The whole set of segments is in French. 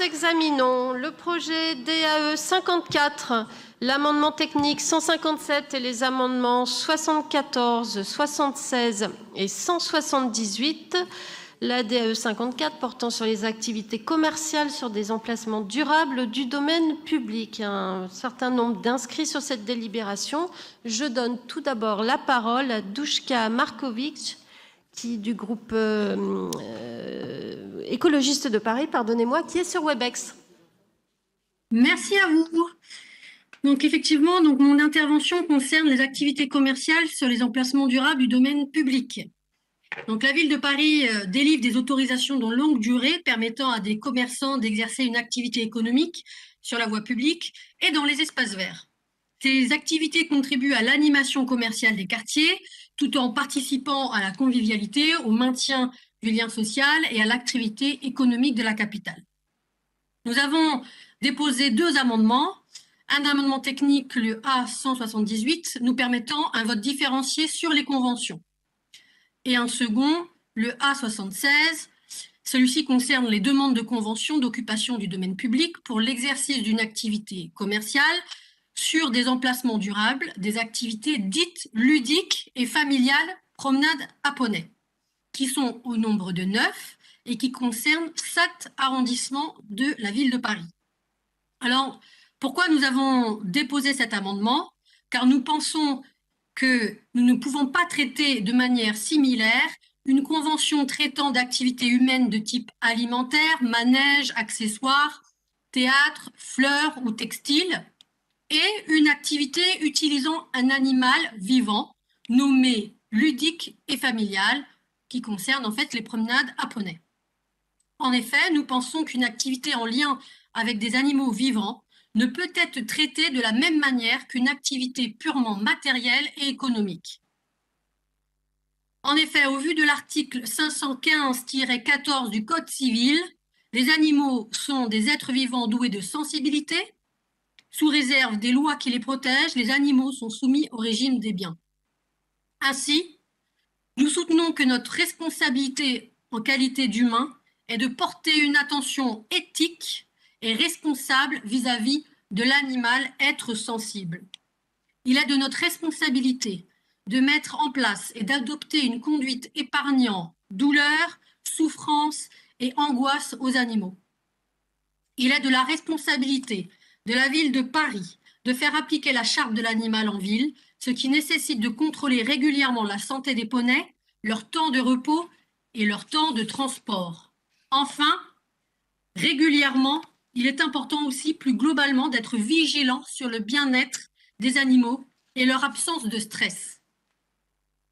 Examinons le projet DAE 54, l'amendement technique 157 et les amendements 74, 76 et 178. La DAE 54 portant sur les activités commerciales sur des emplacements durables du domaine public. Un certain nombre d'inscrits sur cette délibération. Je donne tout d'abord la parole à Douchka Markovic, qui du groupe écologiste de Paris, pardonnez-moi, qui est sur Webex. Merci à vous. Donc effectivement, mon intervention concerne les activités commerciales sur les emplacements durables du domaine public. Donc la ville de Paris délivre des autorisations de longue durée permettant à des commerçants d'exercer une activité économique sur la voie publique et dans les espaces verts. Ces activités contribuent à l'animation commerciale des quartiers tout en participant à la convivialité, au maintien du lien social et à l'activité économique de la capitale. Nous avons déposé 2 amendements. Un amendement technique, le A178, nous permettant un vote différencié sur les conventions. Et un second, le A76, celui-ci concerne les demandes de convention d'occupation du domaine public pour l'exercice d'une activité commerciale sur des emplacements durables, des activités dites ludiques et familiales, promenades à poney, qui sont au nombre de 9 et qui concernent 7 arrondissements de la ville de Paris. Alors, pourquoi nous avons déposé cet amendement? Car nous pensons que nous ne pouvons pas traiter de manière similaire une convention traitant d'activités humaines de type alimentaire, manège, accessoires, théâtre, fleurs ou textile, et une activité utilisant un animal vivant nommé ludique et familial qui concerne en fait les promenades à poney. En effet, nous pensons qu'une activité en lien avec des animaux vivants ne peut être traitée de la même manière qu'une activité purement matérielle et économique. En effet, au vu de l'article 515-14 du Code civil, les animaux sont des êtres vivants doués de sensibilité. Sous réserve des lois qui les protègent, les animaux sont soumis au régime des biens. Ainsi, nous soutenons que notre responsabilité en qualité d'humain est de porter une attention éthique et responsable vis-à-vis de l'animal être sensible. Il est de notre responsabilité de mettre en place et d'adopter une conduite épargnant douleur, souffrance et angoisse aux animaux. Il est de la responsabilité de la ville de Paris de faire appliquer la charte de l'animal en ville, ce qui nécessite de contrôler régulièrement la santé des poneys, leur temps de repos et leur temps de transport. Enfin, régulièrement, il est important aussi plus globalement d'être vigilant sur le bien-être des animaux et leur absence de stress.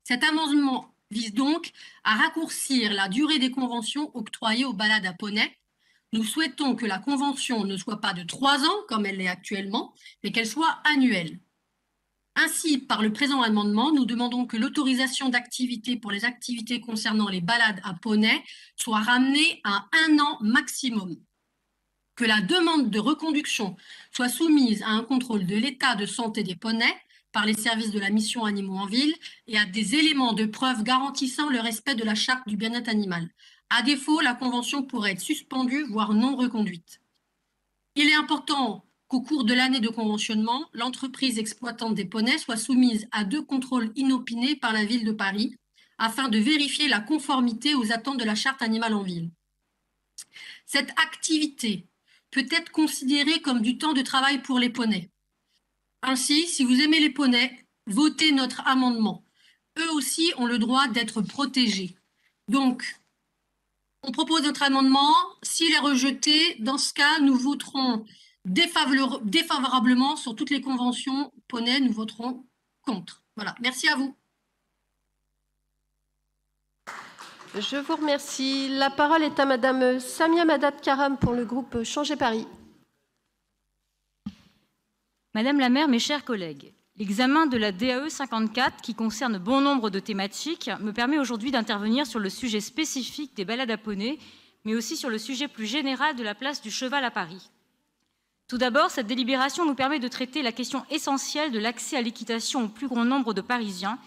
Cet amendement vise donc à raccourcir la durée des conventions octroyées aux balades à poney. Nous souhaitons que la convention ne soit pas de 3 ans, comme elle l'est actuellement, mais qu'elle soit annuelle. Ainsi, par le présent amendement, nous demandons que l'autorisation d'activité pour les activités concernant les balades à poney soit ramenée à 1 an maximum. Que la demande de reconduction soit soumise à un contrôle de l'état de santé des poneys par les services de la mission Animaux en ville et à des éléments de preuve garantissant le respect de la charte du bien-être animal. À défaut, la convention pourrait être suspendue, voire non reconduite. Il est important qu'au cours de l'année de conventionnement, l'entreprise exploitante des poneys soit soumise à 2 contrôles inopinés par la ville de Paris afin de vérifier la conformité aux attentes de la charte animale en ville. Cette activité peut être considérée comme du temps de travail pour les poneys. Ainsi, si vous aimez les poneys, votez notre amendement. Eux aussi ont le droit d'être protégés. Donc, on propose notre amendement. S'il est rejeté, dans ce cas, nous voterons défavorablement sur toutes les conventions poney. Nous voterons contre. Voilà. Merci à vous. Je vous remercie. La parole est à Madame Samia Madad Karam pour le groupe Changer Paris. Madame la maire, mes chers collègues, l'examen de la DAE 54, qui concerne bon nombre de thématiques, me permet aujourd'hui d'intervenir sur le sujet spécifique des balades à poney, mais aussi sur le sujet plus général de la place du cheval à Paris. Tout d'abord, cette délibération nous permet de traiter la question essentielle de l'accès à l'équitation au plus grand nombre de Parisiens,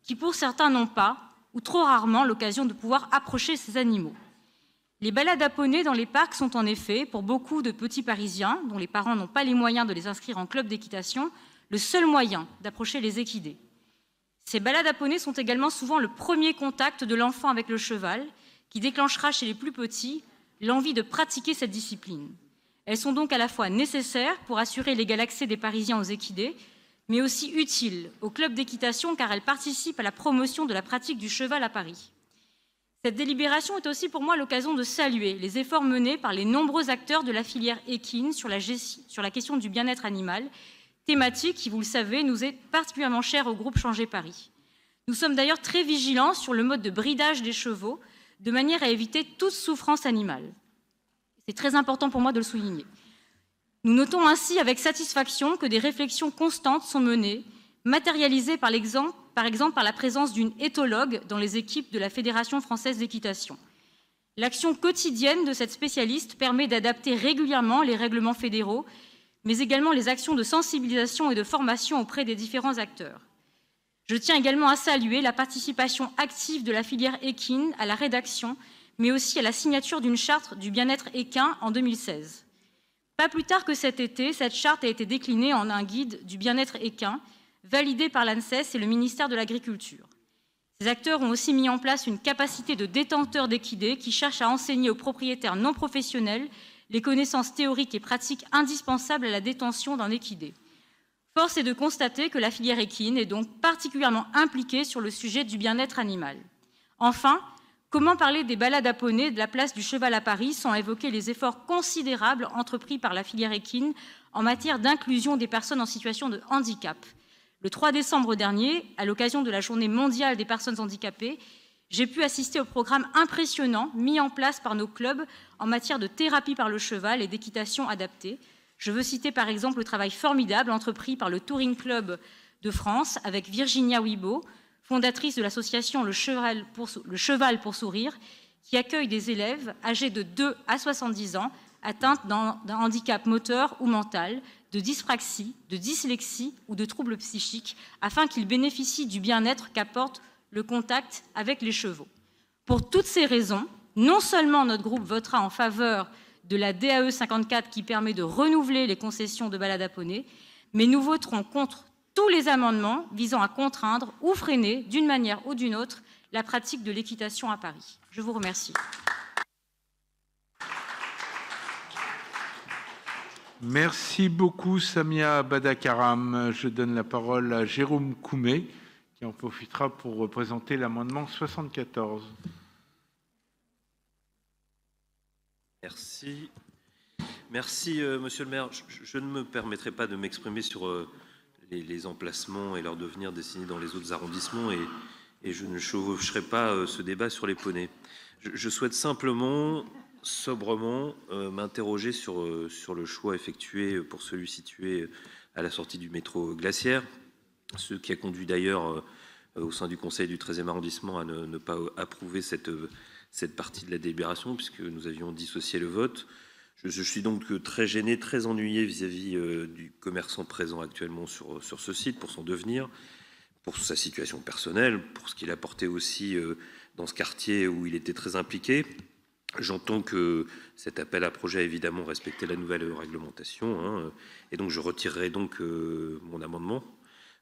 qui pour certains n'ont pas, ou trop rarement, l'occasion de pouvoir approcher ces animaux. Les balades à poney dans les parcs sont en effet, pour beaucoup de petits Parisiens, dont les parents n'ont pas les moyens de les inscrire en club d'équitation, le seul moyen d'approcher les équidés. Ces balades à poney sont également souvent le premier contact de l'enfant avec le cheval, qui déclenchera chez les plus petits l'envie de pratiquer cette discipline. Elles sont donc à la fois nécessaires pour assurer l'égal accès des Parisiens aux équidés, mais aussi utiles au club d'équitation car elles participent à la promotion de la pratique du cheval à Paris. Cette délibération est aussi pour moi l'occasion de saluer les efforts menés par les nombreux acteurs de la filière équine sur la question du bien-être animal, thématique qui, vous le savez, nous est particulièrement chère au groupe Changer Paris. Nous sommes d'ailleurs très vigilants sur le mode de bridage des chevaux, de manière à éviter toute souffrance animale. C'est très important pour moi de le souligner. Nous notons ainsi avec satisfaction que des réflexions constantes sont menées, matérialisées par exemple par la présence d'une éthologue dans les équipes de la Fédération française d'équitation. L'action quotidienne de cette spécialiste permet d'adapter régulièrement les règlements fédéraux, mais également les actions de sensibilisation et de formation auprès des différents acteurs. Je tiens également à saluer la participation active de la filière équine à la rédaction, mais aussi à la signature d'une charte du bien-être équin en 2016. Pas plus tard que cet été, cette charte a été déclinée en un guide du bien-être équin, validé par l'ANSES et le ministère de l'Agriculture. Ces acteurs ont aussi mis en place une capacité de détenteur d'équidés qui cherche à enseigner aux propriétaires non professionnels les connaissances théoriques et pratiques indispensables à la détention d'un équidé. Force est de constater que la filière équine est donc particulièrement impliquée sur le sujet du bien-être animal. Enfin, comment parler des balades à poney de la place du cheval à Paris sans évoquer les efforts considérables entrepris par la filière équine en matière d'inclusion des personnes en situation de handicap? Le 3 décembre dernier, à l'occasion de la Journée mondiale des personnes handicapées, j'ai pu assister au programme impressionnant mis en place par nos clubs en matière de thérapie par le cheval et d'équitation adaptée. Je veux citer par exemple le travail formidable entrepris par le Touring Club de France avec Virginia Wibo, fondatrice de l'association Le Cheval pour Sourire, qui accueille des élèves âgés de 2 à 70 ans atteints d'un handicap moteur ou mental, de dyspraxie, de dyslexie ou de troubles psychiques, afin qu'ils bénéficient du bien-être qu'apporte le contact avec les chevaux. Pour toutes ces raisons, non seulement notre groupe votera en faveur de la DAE 54 qui permet de renouveler les concessions de balade à poney, mais nous voterons contre tous les amendements visant à contraindre ou freiner, d'une manière ou d'une autre, la pratique de l'équitation à Paris. Je vous remercie. Merci beaucoup, Samia Badakaram. Je donne la parole à Jérôme Koumé, qui en profitera pour représenter l'amendement 74. Merci. Merci, Monsieur le maire. Je ne me permettrai pas de m'exprimer sur les emplacements et leur devenir dessinés dans les autres arrondissements et je ne chevaucherai pas ce débat sur les poneys. Je souhaite simplement, sobrement, m'interroger sur le choix effectué pour celui situé à la sortie du métro Glacière, ce qui a conduit d'ailleurs au sein du Conseil du 13e arrondissement à ne pas approuver cette partie de la délibération puisque nous avions dissocié le vote. Je suis donc très gêné, très ennuyé vis-à-vis du commerçant présent actuellement sur ce site pour son devenir, pour sa situation personnelle, pour ce qu'il apportait aussi dans ce quartier où il était très impliqué. J'entends que cet appel à projet a évidemment respecté la nouvelle réglementation, et donc je retirerai donc mon amendement.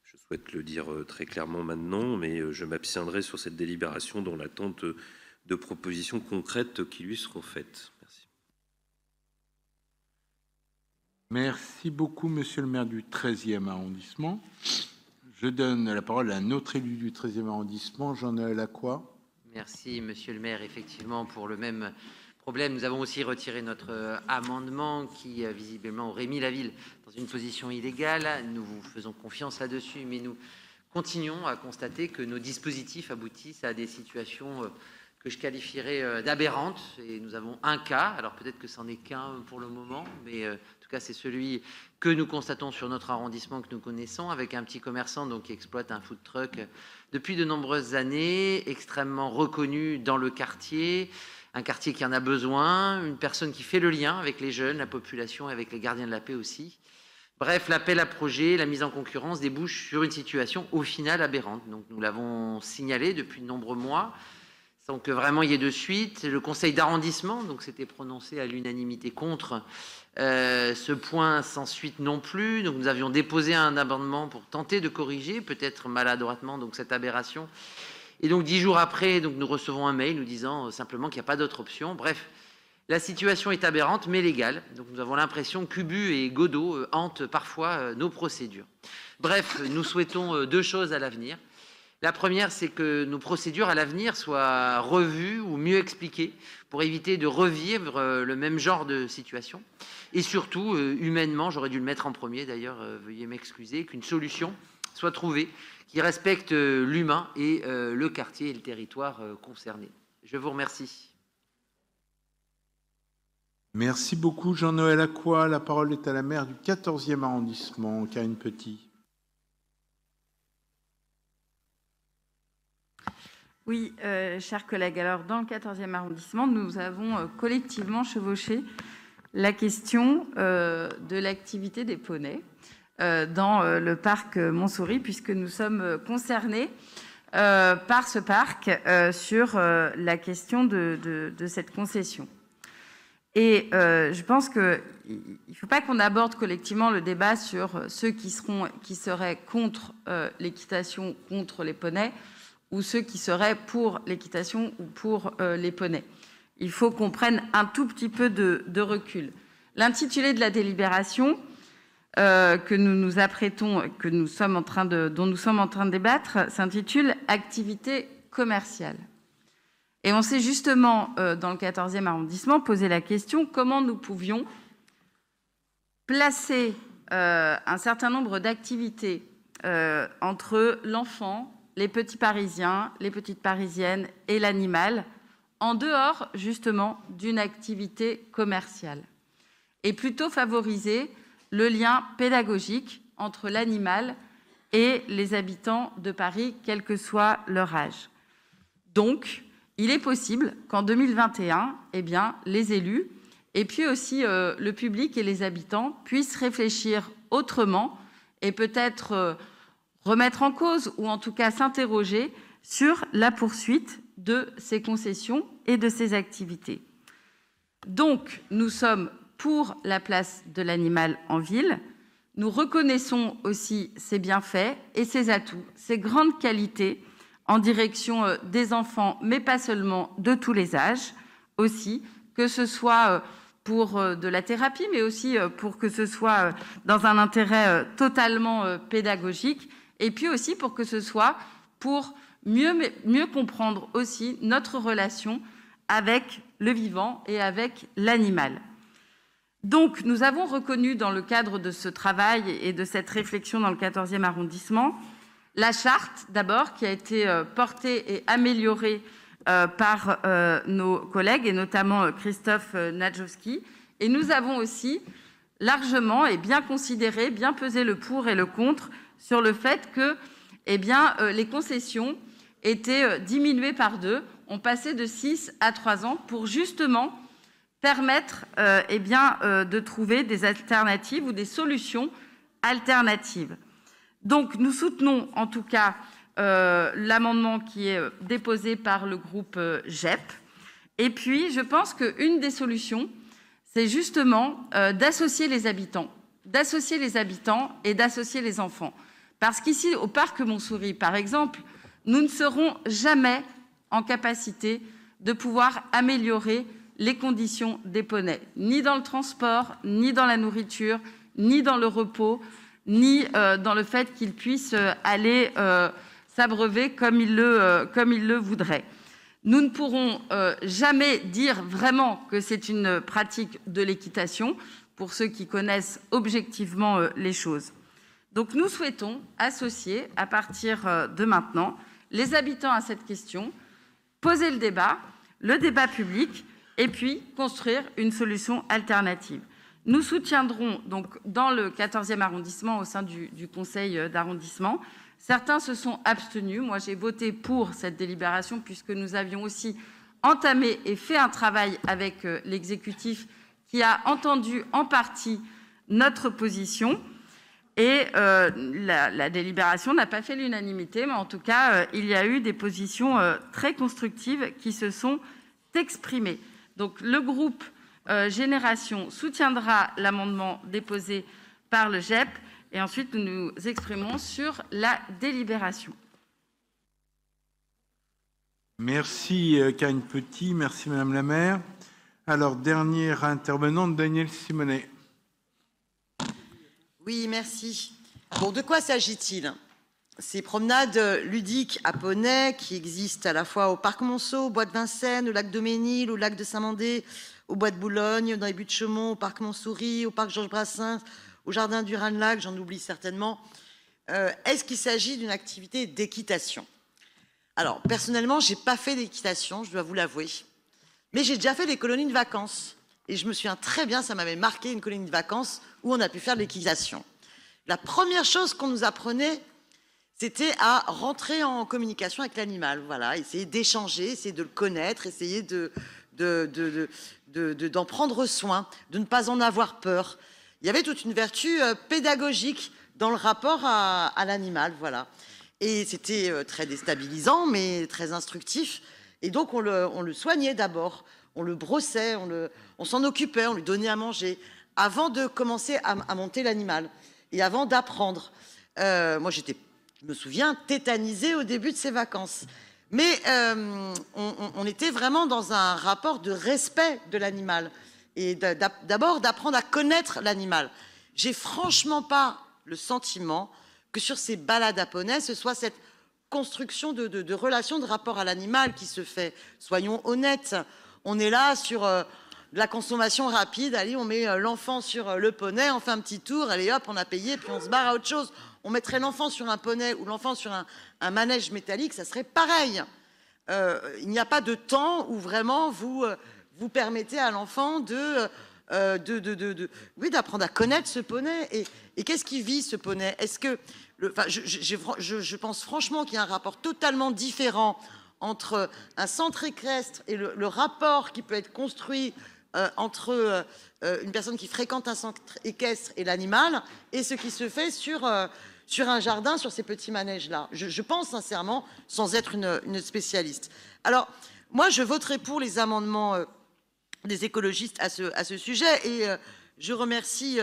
Je souhaite le dire très clairement maintenant, mais je m'abstiendrai sur cette délibération dans l'attente de propositions concrètes qui lui seront faites. Merci. Merci beaucoup, monsieur le maire du 13e arrondissement. Je donne la parole à un autre élu du 13e arrondissement, Jean-Noël Lacroix. Merci, monsieur le maire. Effectivement, pour le même problème, nous avons aussi retiré notre amendement qui, visiblement, aurait mis la ville dans une position illégale. Nous vous faisons confiance là-dessus, mais nous continuons à constater que nos dispositifs aboutissent à des situations que je qualifierais d'aberrantes. Et nous avons un cas, alors peut-être que c'en est qu'un pour le moment, mais en tout cas, c'est celui que nous constatons sur notre arrondissement que nous connaissons, avec un petit commerçant donc, qui exploite un food truck depuis de nombreuses années, extrêmement reconnu dans le quartier, un quartier qui en a besoin, une personne qui fait le lien avec les jeunes, la population et avec les gardiens de la paix aussi. Bref, l'appel à projet, la mise en concurrence débouche sur une situation au final aberrante. Donc nous l'avons signalé depuis de nombreux mois, sans que vraiment il y ait de suite. Le conseil d'arrondissement donc s'était prononcé à l'unanimité contre ce point sans suite non plus. Donc nous avions déposé un amendement pour tenter de corriger, peut-être maladroitement, donc cette aberration. Et donc 10 jours après, donc nous recevons un mail nous disant simplement qu'il n'y a pas d'autre option. Bref, la situation est aberrante mais légale. Donc nous avons l'impression qu'Ubu et Godot hantent parfois nos procédures. Bref, nous souhaitons 2 choses à l'avenir. La première, c'est que nos procédures à l'avenir soient revues ou mieux expliquées pour éviter de revivre le même genre de situation. Et surtout, humainement, j'aurais dû le mettre en premier d'ailleurs, veuillez m'excuser, qu'une solution soit trouvée qui respecte l'humain et le quartier et le territoire concerné. Je vous remercie. Merci beaucoup Jean-Noël Acquois. La parole est à la maire du 14e arrondissement, Karine Petit. Oui, chers collègues, alors dans le 14e arrondissement, nous avons collectivement chevauché la question de l'activité des poneys dans le parc Montsouris, puisque nous sommes concernés par ce parc sur la question de cette concession. Et je pense qu'il ne faut pas qu'on aborde collectivement le débat sur ceux qui seraient contre l'équitation, contre les poneys, ou ceux qui seraient pour l'équitation ou pour les poneys. Il faut qu'on prenne un tout petit peu de recul. L'intitulé de la délibération que nous nous apprêtons, dont nous sommes en train de débattre, s'intitule « Activité commerciale ». Et on s'est justement, dans le 14e arrondissement, posé la question comment nous pouvions placer un certain nombre d'activités entre l'enfant, les petits Parisiens, les petites Parisiennes et l'animal, en dehors justement d'une activité commerciale, et plutôt favoriser le lien pédagogique entre l'animal et les habitants de Paris, quel que soit leur âge. Donc, il est possible qu'en 2021, les élus, et puis aussi le public et les habitants, puissent réfléchir autrement et peut-être remettre en cause, ou en tout cas s'interroger sur la poursuite de ces concessions et de ces activités. Donc, nous sommes pour la place de l'animal en ville. Nous reconnaissons aussi ses bienfaits et ses atouts, ses grandes qualités en direction des enfants, mais pas seulement, de tous les âges aussi, que ce soit pour de la thérapie, mais aussi pour que ce soit dans un intérêt totalement pédagogique, et puis aussi pour que ce soit pour mieux comprendre aussi notre relation avec le vivant et avec l'animal. Donc, nous avons reconnu dans le cadre de ce travail et de cette réflexion dans le 14e arrondissement la charte, d'abord, qui a été portée et améliorée par nos collègues, et notamment Christophe Nadjowski. Et nous avons aussi largement et bien considéré, bien pesé le pour et le contre sur le fait que les concessions étaient diminuées par 2, ont passé de 6 à 3 ans pour justement permettre de trouver des alternatives ou des solutions alternatives. Donc nous soutenons en tout cas l'amendement qui est déposé par le groupe GEP. Et puis je pense qu'une des solutions, c'est justement d'associer les habitants et d'associer les enfants. Parce qu'ici, au parc Montsouris, par exemple, nous ne serons jamais en capacité de pouvoir améliorer les conditions des poneys, ni dans le transport, ni dans la nourriture, ni dans le repos, ni dans le fait qu'ils puissent aller s'abreuver comme ils le voudraient. Nous ne pourrons jamais dire vraiment que c'est une pratique de l'équitation, pour ceux qui connaissent objectivement les choses. Donc nous souhaitons associer, à partir de maintenant, les habitants à cette question, poser le débat public, et puis construire une solution alternative. Nous soutiendrons donc dans le 14e arrondissement, au sein du conseil d'arrondissement. Certains se sont abstenus. Moi, j'ai voté pour cette délibération puisque nous avions aussi entamé et fait un travail avec l'exécutif qui a entendu en partie notre position. Et la délibération n'a pas fait l'unanimité, mais en tout cas, il y a eu des positions très constructives qui se sont exprimées. Donc le groupe Génération soutiendra l'amendement déposé par le GEP et ensuite nous nous exprimons sur la délibération. Merci Karine Petit, merci Madame la maire. Alors, dernière intervenante, Danielle Simonet. Oui, merci. Bon, de quoi s'agit-il? Ces promenades ludiques à poney qui existent à la fois au parc Monceau, au bois de Vincennes, au lac de Ménil, au lac de Saint-Mandé, au bois de Boulogne, dans les buttes de Chaumont, au parc Montsouris, au parc Georges Brassens, au jardin du Ranelagh, j'en oublie certainement. Est-ce qu'il s'agit d'une activité d'équitation? Alors, personnellement, je n'ai pas fait d'équitation, je dois vous l'avouer. Mais j'ai déjà fait des colonies de vacances. Et je me souviens très bien, ça m'avait marqué une colonie de vacances où on a pu faire de l'équitation. La première chose qu'on nous apprenait, c'était à rentrer en communication avec l'animal. Voilà, essayer d'échanger, essayer de le connaître, essayer d'en prendre soin, de ne pas en avoir peur. Il y avait toute une vertu pédagogique dans le rapport à l'animal. Voilà. Et c'était très déstabilisant, mais très instructif. Et donc, on le soignait d'abord. On le brossait, on s'en occupait, on lui donnait à manger avant de commencer à monter l'animal et avant d'apprendre. Moi, je me souviens, tétanisée au début de ces vacances. Mais on était vraiment dans un rapport de respect de l'animal et d'abord d'apprendre à connaître l'animal. J'ai franchement pas le sentiment que sur ces balades à poney, ce soit cette construction de relations, de rapport à l'animal qui se fait. Soyons honnêtes. On est là sur de la consommation rapide. Allez, on met l'enfant sur le poney, on fait un petit tour, allez hop, on a payé, puis on se barre à autre chose. On mettrait l'enfant sur un poney ou l'enfant sur un manège métallique, ça serait pareil. Il n'y a pas de temps où vraiment vous permettez à l'enfant d'apprendre à connaître ce poney. Et qu'est-ce qui vit ce poney? Est-ce que je pense franchement qu'il y a un rapport totalement différent entre un centre équestre et le rapport qui peut être construit entre une personne qui fréquente un centre équestre et l'animal, et ce qui se fait sur un jardin, sur ces petits manèges-là. Je pense sincèrement, sans être une spécialiste. Alors, moi, je voterai pour les amendements des écologistes à ce sujet, et je remercie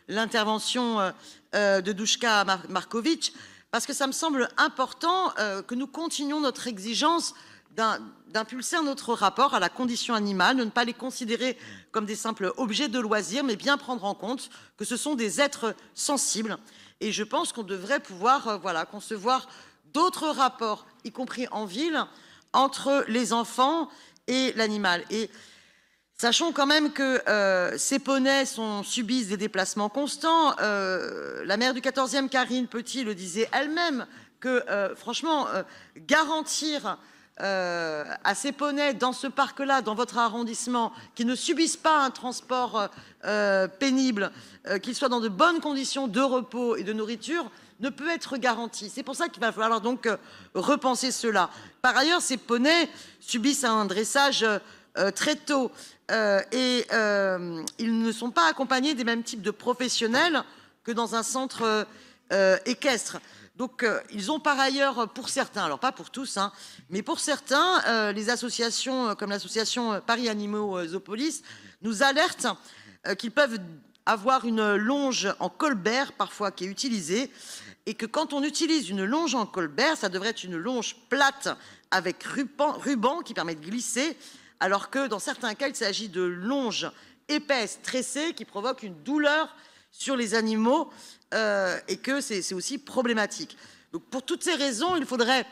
l'intervention de Duška Marković, parce que ça me semble important que nous continuions notre exigence d'impulser notre rapport à la condition animale, de ne pas les considérer comme des simples objets de loisirs, mais bien prendre en compte que ce sont des êtres sensibles. Et je pense qu'on devrait pouvoir concevoir d'autres rapports, y compris en ville, entre les enfants et l'animal. Et sachons quand même que ces poneys subissent des déplacements constants. La maire du 14e, Karine Petit, le disait elle-même, que franchement, garantir à ces poneys dans ce parc-là, dans votre arrondissement, qui ne subissent pas un transport pénible, qu'ils soient dans de bonnes conditions de repos et de nourriture, ne peut être garanti. C'est pour ça qu'il va falloir donc repenser cela. Par ailleurs, ces poneys subissent un dressage très tôt. Et ils ne sont pas accompagnés des mêmes types de professionnels que dans un centre équestre. Donc ils ont par ailleurs, pour certains, alors pas pour tous, hein, mais pour certains, les associations comme l'association Paris Animaux Zoopolis nous alertent qu'ils peuvent avoir une longe en colbert parfois qui est utilisée, et que quand on utilise une longe en colbert, ça devrait être une longe plate avec ruban qui permet de glisser, alors que dans certains cas, il s'agit de longes épaisses, tressées, qui provoquent une douleur sur les animaux et que c'est aussi problématique. Donc pour toutes ces raisons, il faudrait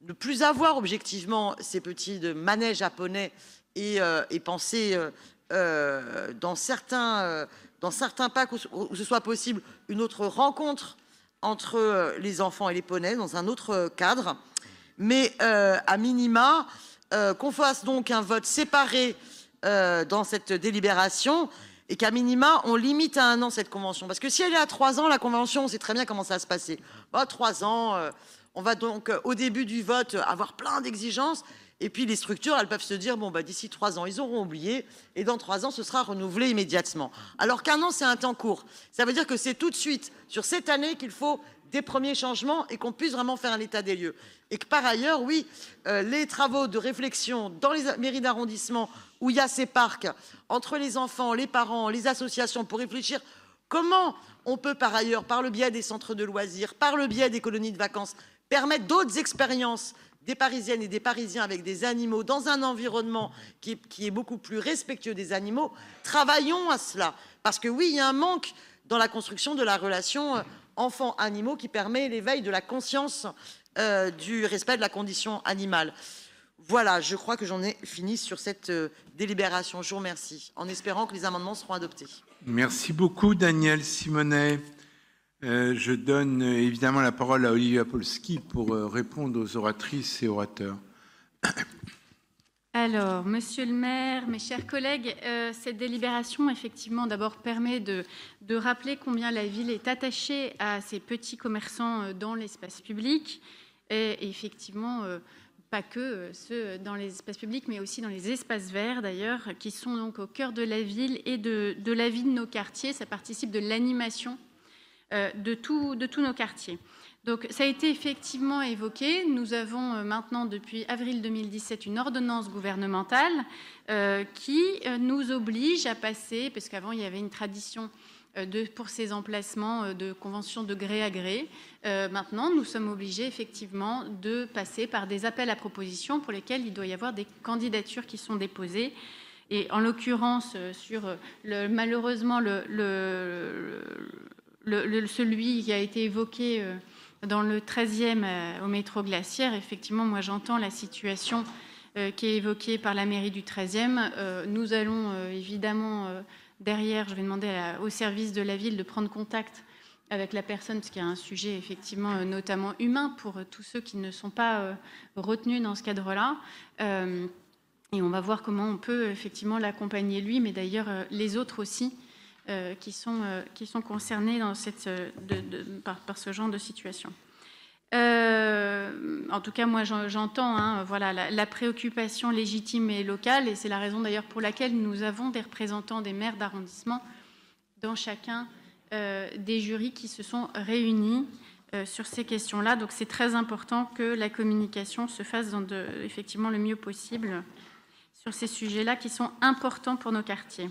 ne plus avoir objectivement ces petits manèges à poney et penser dans certains parcs où ce soit possible une autre rencontre entre les enfants et les poneys dans un autre cadre. Mais à minima, qu'on fasse donc un vote séparé dans cette délibération et qu'à minima, on limite à 1 an cette convention. Parce que si elle est à 3 ans, la convention, on sait très bien comment ça va se passer. 3 ans, on va donc, au début du vote, avoir plein d'exigences. Et puis les structures, elles peuvent se dire, bon, bah, d'ici 3 ans, ils auront oublié, et dans 3 ans, ce sera renouvelé immédiatement. Alors qu'un an, c'est un temps court. Ça veut dire que c'est tout de suite, sur cette année, qu'il faut des premiers changements et qu'on puisse vraiment faire un état des lieux. Et que par ailleurs, oui, les travaux de réflexion dans les mairies d'arrondissement où il y a ces parcs, entre les enfants, les parents, les associations, pour réfléchir comment on peut par ailleurs, par le biais des centres de loisirs, par le biais des colonies de vacances, permettre d'autres expériences des Parisiennes et des Parisiens avec des animaux dans un environnement qui est beaucoup plus respectueux des animaux. Travaillons à cela. Parce que oui, il y a un manque dans la construction de la relation enfants-animaux qui permet l'éveil de la conscience du respect de la condition animale. Voilà, je crois que j'en ai fini sur cette délibération. Je vous remercie, en espérant que les amendements seront adoptés. Merci beaucoup, Daniel Simonet. Je donne évidemment la parole à Olivia Polski pour répondre aux oratrices et orateurs. Alors, Monsieur le maire, mes chers collègues, cette délibération, effectivement, d'abord permet de rappeler combien la ville est attachée à ces petits commerçants dans l'espace public. Et effectivement, pas que ceux dans les espaces publics, mais aussi dans les espaces verts, d'ailleurs, qui sont donc au cœur de la ville et de la vie de nos quartiers. Ça participe de l'animation de tous nos quartiers. Donc, ça a été effectivement évoqué. Nous avons maintenant, depuis avril 2017, une ordonnance gouvernementale qui nous oblige à passer, parce qu'avant, il y avait une tradition pour ces emplacements de convention de gré à gré. Maintenant, nous sommes obligés, effectivement, de passer par des appels à propositions pour lesquels il doit y avoir des candidatures qui sont déposées. Et en l'occurrence, sur malheureusement celui qui a été évoqué dans le 13e au métro Glacière, effectivement, moi j'entends la situation qui est évoquée par la mairie du 13e. Nous allons évidemment, derrière, je vais demander au service de la ville de prendre contact avec la personne, parce qu'il y a un sujet effectivement notamment humain pour tous ceux qui ne sont pas retenus dans ce cadre-là. Et on va voir comment on peut effectivement l'accompagner lui, mais d'ailleurs les autres aussi, qui sont concernés dans par ce genre de situation. En tout cas, moi, j'entends voilà, la préoccupation légitime et locale, et c'est la raison d'ailleurs pour laquelle nous avons des représentants des maires d'arrondissement dans chacun des jurys qui se sont réunis sur ces questions-là. Donc, c'est très important que la communication se fasse effectivement le mieux possible sur ces sujets-là qui sont importants pour nos quartiers.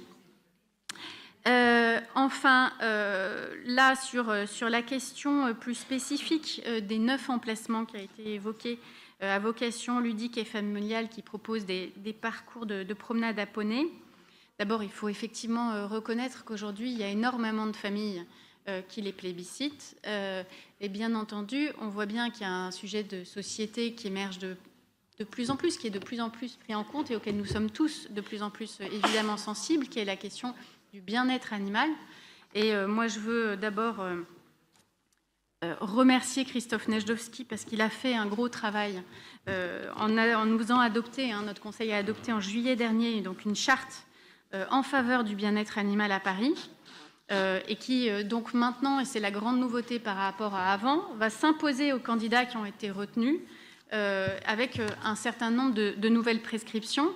Enfin, là, sur la question plus spécifique des 9 emplacements qui a été évoqué à vocation ludique et familiale qui proposent des parcours de promenade à poney. D'abord, il faut effectivement reconnaître qu'aujourd'hui, il y a énormément de familles qui les plébiscitent. Et bien entendu, on voit bien qu'il y a un sujet de société qui émerge de plus en plus, qui est de plus en plus pris en compte et auquel nous sommes tous de plus en plus évidemment sensibles, qui est la question du bien-être animal. Et moi, je veux d'abord remercier Christophe Nejdowski parce qu'il a fait un gros travail en nous faisant adopter, notre conseil a adopté en juillet dernier donc une charte en faveur du bien-être animal à Paris et qui donc maintenant, et c'est la grande nouveauté par rapport à avant, va s'imposer aux candidats qui ont été retenus avec un certain nombre de nouvelles prescriptions.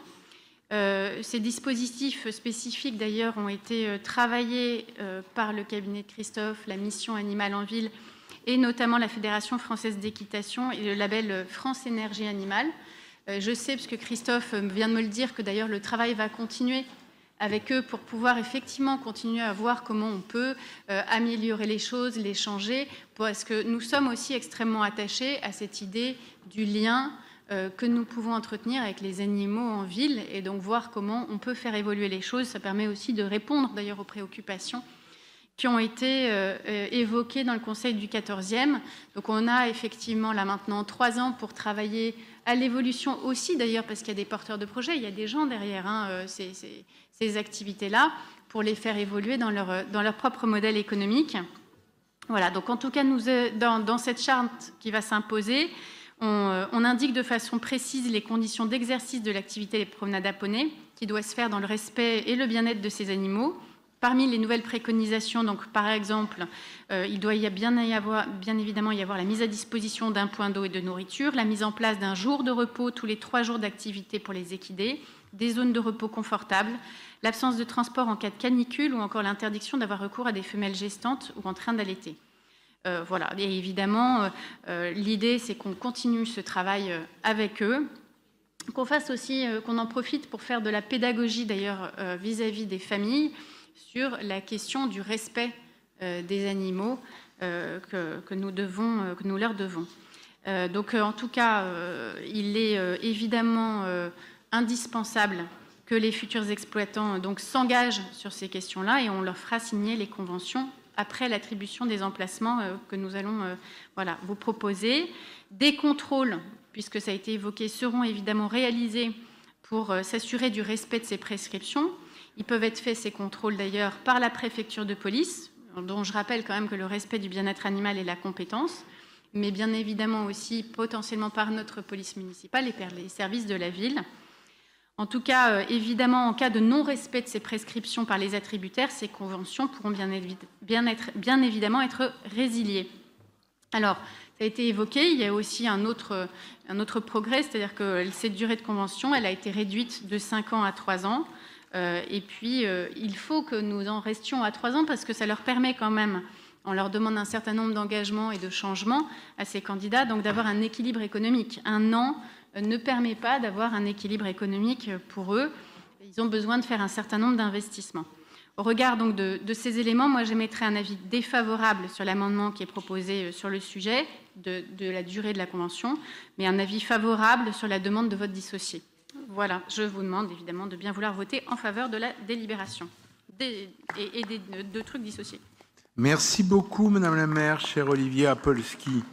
Ces dispositifs spécifiques, d'ailleurs, ont été travaillés par le cabinet de Christophe, la mission Animal en Ville, et notamment la Fédération française d'équitation et le label France Énergie Animale. Je sais, parce que Christophe vient de me le dire, que d'ailleurs le travail va continuer avec eux pour pouvoir effectivement continuer à voir comment on peut améliorer les choses, les changer, parce que nous sommes aussi extrêmement attachés à cette idée du lien que nous pouvons entretenir avec les animaux en ville et donc voir comment on peut faire évoluer les choses. Ça permet aussi de répondre d'ailleurs aux préoccupations qui ont été évoquées dans le Conseil du 14e. Donc on a effectivement là maintenant 3 ans pour travailler à l'évolution aussi d'ailleurs parce qu'il y a des porteurs de projets, il y a des gens derrière ces activités-là pour les faire évoluer dans leur propre modèle économique. Voilà, donc en tout cas, nous, dans cette charte qui va s'imposer, on indique de façon précise les conditions d'exercice de l'activité des promenades à poney qui doit se faire dans le respect et le bien-être de ces animaux parmi les nouvelles préconisations, donc par exemple, il doit bien évidemment y avoir la mise à disposition d'un point d'eau et de nourriture, la mise en place d'un jour de repos tous les 3 jours d'activité pour les équidés, des zones de repos confortables, l'absence de transport en cas de canicule ou encore l'interdiction d'avoir recours à des femelles gestantes ou en train d'allaiter. Voilà. Et évidemment, l'idée, c'est qu'on continue ce travail avec eux, qu'on fasse aussi, qu'on en profite pour faire de la pédagogie d'ailleurs vis-à-vis des familles sur la question du respect des animaux que nous leur devons. Donc, en tout cas, il est évidemment indispensable que les futurs exploitants s'engagent sur ces questions-là et on leur fera signer les conventions après l'attribution des emplacements que nous allons vous proposer. Des contrôles, puisque ça a été évoqué, seront évidemment réalisés pour s'assurer du respect de ces prescriptions. Ils peuvent être faits, ces contrôles d'ailleurs, par la préfecture de police, dont je rappelle quand même que le respect du bien-être animal est la compétence, mais bien évidemment aussi potentiellement par notre police municipale et par les services de la ville. En tout cas, évidemment, en cas de non-respect de ces prescriptions par les attributaires, ces conventions pourront bien évidemment être résiliées. Alors, ça a été évoqué, il y a aussi un autre progrès, c'est-à-dire que cette durée de convention, elle a été réduite de 5 ans à 3 ans. Et puis, il faut que nous en restions à 3 ans parce que ça leur permet quand même, on leur demande un certain nombre d'engagements et de changements à ces candidats, donc d'avoir un équilibre économique. 1 an ne permet pas d'avoir un équilibre économique pour eux. Ils ont besoin de faire un certain nombre d'investissements. Au regard donc de ces éléments, moi j'émettrai un avis défavorable sur l'amendement qui est proposé sur le sujet de la durée de la convention, mais un avis favorable sur la demande de vote dissocié. Voilà, je vous demande évidemment de bien vouloir voter en faveur de la délibération et des 2 trucs dissociés. Merci beaucoup, Madame la maire, cher Olivier Apolski.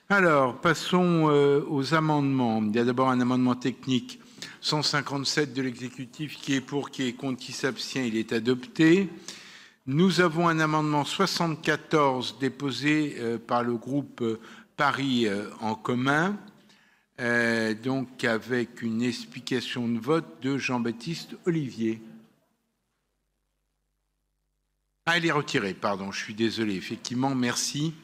Alors, passons aux amendements. Il y a d'abord un amendement technique 157 de l'exécutif qui est pour, qui est contre, qui s'abstient. Il est adopté. Nous avons un amendement 74 déposé par le groupe Paris en commun, donc avec une explication de vote de Jean-Baptiste Olivier. Ah, il est retiré, pardon, je suis désolé. Effectivement, merci.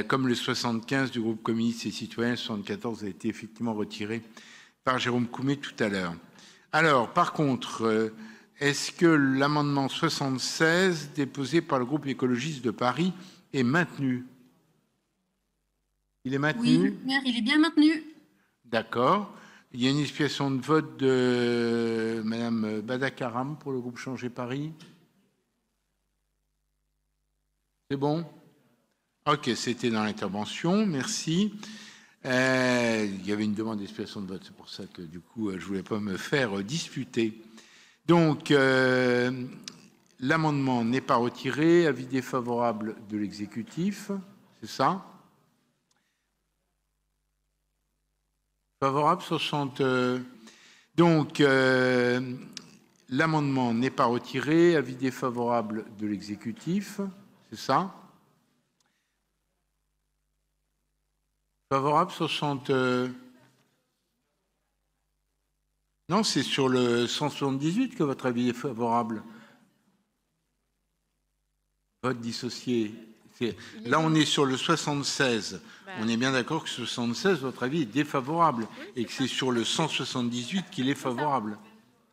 Comme le 75 du groupe communiste et citoyen, le 74 a été effectivement retiré par Jérôme Coumet tout à l'heure. Alors, par contre, est-ce que l'amendement 76 déposé par le groupe écologiste de Paris est maintenu? Il est maintenu? Oui, maire, il est bien maintenu. D'accord. Il y a une explication de vote de Madame Badakaram pour le groupe Changer Paris. C'est bon? Ok, c'était dans l'intervention, merci. Il y avait une demande d'explication de vote, c'est pour ça que du coup, je ne voulais pas me faire disputer. Donc, l'amendement n'est pas retiré, avis défavorable de l'exécutif, c'est ça? Favorable, 60. Donc, l'amendement n'est pas retiré, avis défavorable de l'exécutif, c'est ça? Favorable, 60. Non, c'est sur le 178 que votre avis est favorable. Vote dissocié. Là, on est sur le 76. On est bien d'accord que 76, votre avis est défavorable. Et que c'est sur le 178 qu'il est favorable.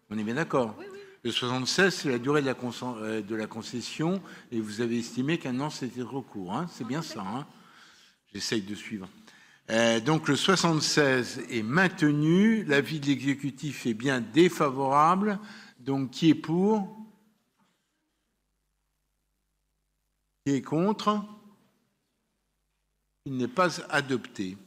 On est bien d'accord. Le 76, c'est la durée de la concession. Et vous avez estimé qu'un an, c'était de recours. Hein, c'est bien ça. Hein. J'essaye de suivre. Donc le 76 est maintenu, l'avis de l'exécutif est bien défavorable, donc qui est pour? Qui est contre? Il n'est pas adopté.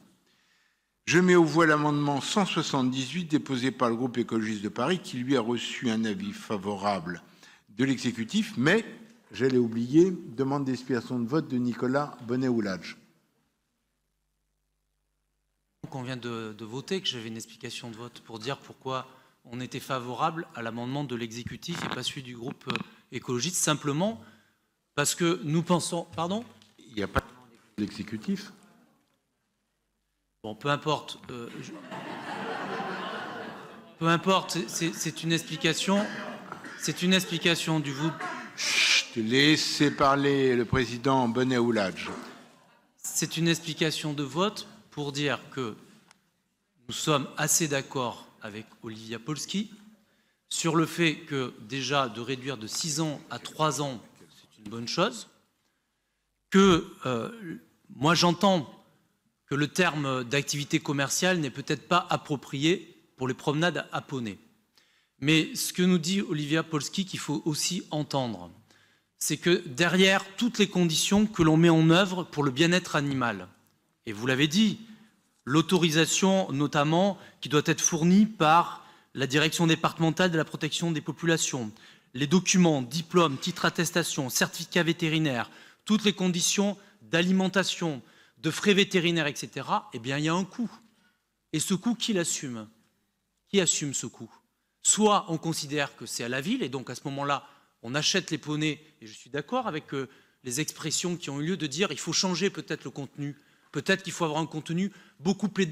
Je mets aux voix l'amendement 178 déposé par le groupe écologiste de Paris qui lui a reçu un avis favorable de l'exécutif, mais, j'allais oublier, demande d'explication de vote de Nicolas Bonnet-Oulage. On vient de voter, que j'avais une explication de vote pour dire pourquoi on était favorable à l'amendement de l'exécutif et pas celui du groupe écologiste, simplement parce que nous pensons... Pardon? Il n'y a pas de l'exécutif. Bon, peu importe. Peu importe, c'est une explication du groupe... Chut, laissez parler le président Bonnet-Oulage. C'est une explication de vote pour dire que nous sommes assez d'accord avec Olivia Polski sur le fait que déjà de réduire de 6 ans à 3 ans, c'est une bonne chose, que moi j'entends que le terme d'activité commerciale n'est peut-être pas approprié pour les promenades à poney. Mais ce que nous dit Olivia Polski qu'il faut aussi entendre, c'est que derrière toutes les conditions que l'on met en œuvre pour le bien-être animal, et vous l'avez dit, l'autorisation notamment qui doit être fournie par la direction départementale de la protection des populations, les documents, diplômes, titres attestations, certificats vétérinaires, toutes les conditions d'alimentation, de frais vétérinaires, etc., eh bien, il y a un coût. Et ce coût, qui l'assume? Qui assume ce coût? Soit on considère que c'est à la ville, et donc à ce moment-là, on achète les poneys, et je suis d'accord avec les expressions qui ont eu lieu de dire il faut changer peut-être le contenu, peut-être qu'il faut avoir un contenu beaucoup plus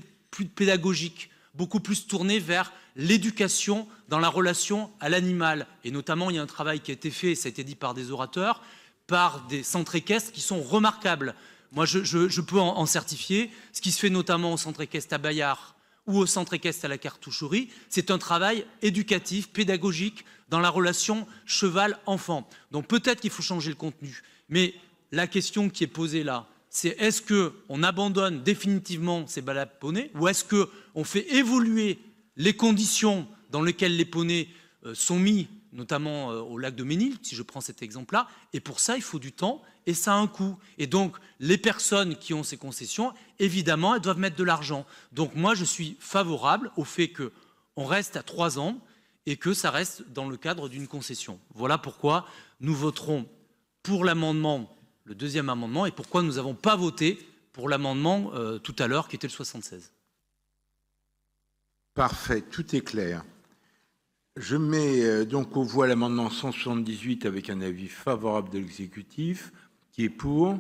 pédagogique, beaucoup plus tourné vers l'éducation dans la relation à l'animal. Et notamment, il y a un travail qui a été fait, ça a été dit par des orateurs, par des centres équestres qui sont remarquables. Moi, je peux en certifier. Ce qui se fait notamment au centre équestre à Bayard ou au centre équestre à la Cartoucherie, c'est un travail éducatif, pédagogique dans la relation cheval-enfant. Donc peut-être qu'il faut changer le contenu. Mais la question qui est posée là, c'est est-ce qu'on abandonne définitivement ces balades poneys ou est-ce qu'on fait évoluer les conditions dans lesquelles les poneys sont mis, notamment au lac de Ménil, si je prends cet exemple-là, et pour ça, il faut du temps, et ça a un coût. Et donc, les personnes qui ont ces concessions, évidemment, elles doivent mettre de l'argent. Donc moi, je suis favorable au fait qu'on reste à 3 ans et que ça reste dans le cadre d'une concession. Voilà pourquoi nous voterons pour l'amendement, le deuxième amendement, et pourquoi nous n'avons pas voté pour l'amendement tout à l'heure, qui était le 76. Parfait, tout est clair. Je mets donc aux voix l'amendement 178 avec un avis favorable de l'exécutif. Qui est pour?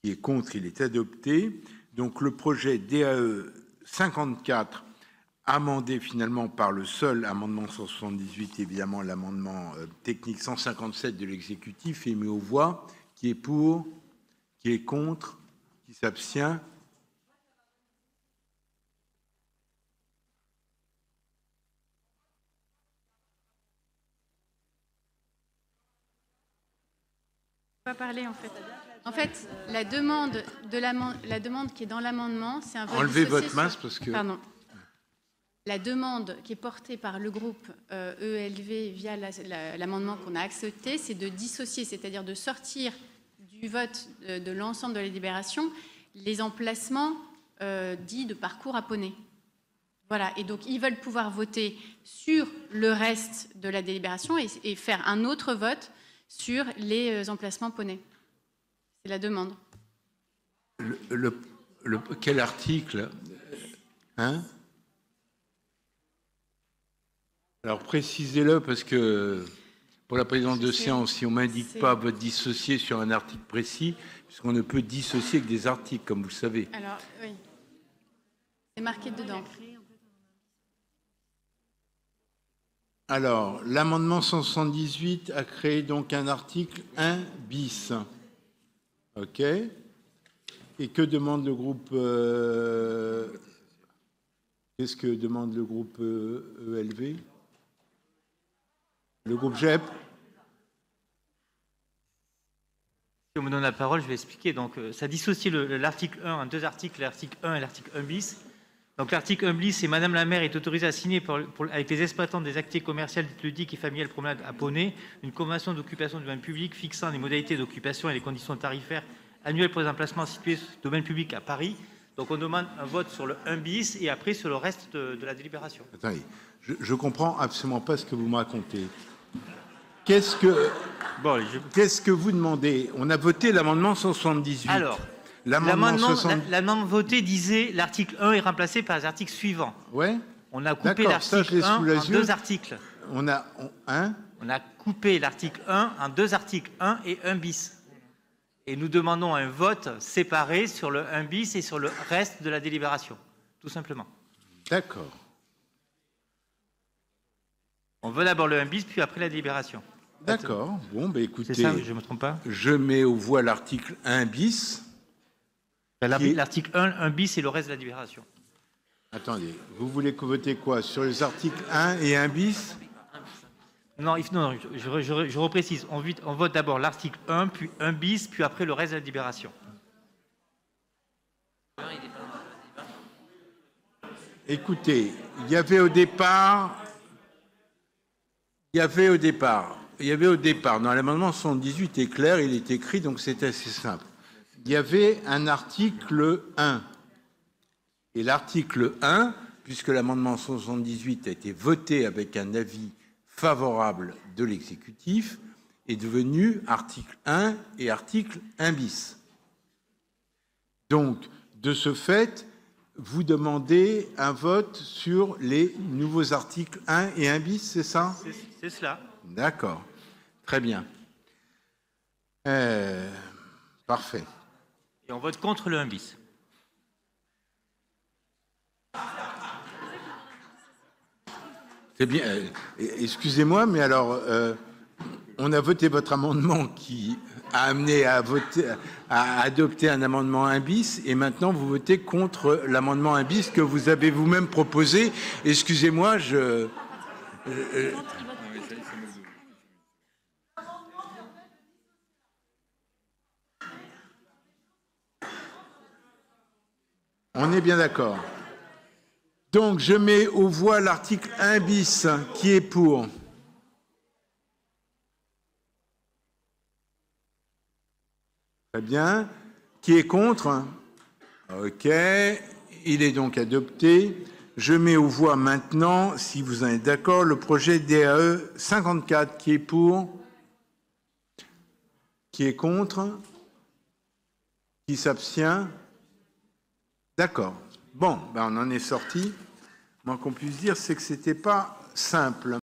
Qui est contre? Il est adopté. Donc le projet DAE 54, amendé finalement par le seul amendement 178, évidemment l'amendement technique 157 de l'exécutif, est mis aux voix. Qui est pour? Qui est contre? Qui s'abstient? Pas parler en fait. En fait, la demande qui est dans l'amendement, c'est un vote. Enlevez votre masque parce que. Pardon. La demande qui est portée par le groupe ELV via l'amendement qu'on a accepté, c'est de dissocier, c'est-à-dire de sortir du vote de l'ensemble de la délibération les emplacements dits de parcours à poney. Voilà, et donc ils veulent pouvoir voter sur le reste de la délibération et faire un autre vote sur les emplacements poney. C'est la demande. Quel article? Hein? Alors précisez-le parce que pour la présidence de séance, si on ne m'indique pas votre dissocié sur un article précis, puisqu'on ne peut dissocier que des articles, comme vous le savez. Alors, oui. C'est marqué dedans. Alors, l'amendement 178 a créé donc un article 1 bis. OK. Et que demande le groupe Qu'est-ce que demande le groupe ELV? Le groupe GEP? Si on me donne la parole, je vais expliquer. Donc, ça dissocie l'article 1 en deux articles, l'article 1 et l'article 1 bis. Donc l'article 1 bis, c'est Madame la maire est autorisée à signer avec les exploitants des activités commerciales, ludiques et familiales promenades à poney une convention d'occupation du domaine public fixant les modalités d'occupation et les conditions tarifaires annuelles pour les emplacements situés sur le domaine public à Paris. Donc on demande un vote sur le 1 bis et après sur le reste de la délibération. Attendez, je ne comprends absolument pas ce que vous me racontez. Qu'est-ce que vous demandez? On a voté l'amendement 178. Alors, l'amendement voté disait l'article 1 est remplacé par les articles suivants. Ouais. On a coupé l'article 1 en deux articles. On a coupé l'article 1 en deux articles, 1 et 1 bis. Et nous demandons un vote séparé sur le 1 bis et sur le reste de la délibération, tout simplement. D'accord. On veut d'abord le 1 bis, puis après la délibération. D'accord. Bon, ben écoutez, C'est ça, je ne me trompe pas. je mets aux voix l'article 1 bis. L'article 1 bis et le reste de la délibération. Attendez, vous voulez voter quoi? Sur les articles 1 et 1 bis? Non, je reprécise. On vote d'abord l'article 1, puis 1 bis, puis après le reste de la délibération. Écoutez, il y avait au départ, dans l'amendement 78 est clair, il est écrit, donc c'est assez simple. Il y avait un article 1. Et l'article 1, puisque l'amendement 78 a été voté avec un avis favorable de l'exécutif, est devenu article 1 et article 1 bis. Donc, de ce fait, vous demandez un vote sur les nouveaux articles 1 et 1 bis, c'est ça? C'est cela. D'accord. Très bien. Parfait. Et on vote contre le 1 bis. C'est bien. Excusez-moi, mais alors, on a voté votre amendement qui a amené à adopter un amendement 1 bis, et maintenant vous votez contre l'amendement 1 bis que vous avez vous-même proposé. Excusez-moi, On est bien d'accord. Donc, je mets aux voix l'article 1 bis. Qui est pour? Très bien. Qui est contre? OK. Il est donc adopté. Je mets aux voix maintenant, si vous en êtes d'accord, le projet DAE 54. Qui est pour? Qui est contre? Qui s'abstient? D'accord. Bon, ben on en est sorti. Moi, qu'on puisse dire, c'est que c'était pas simple.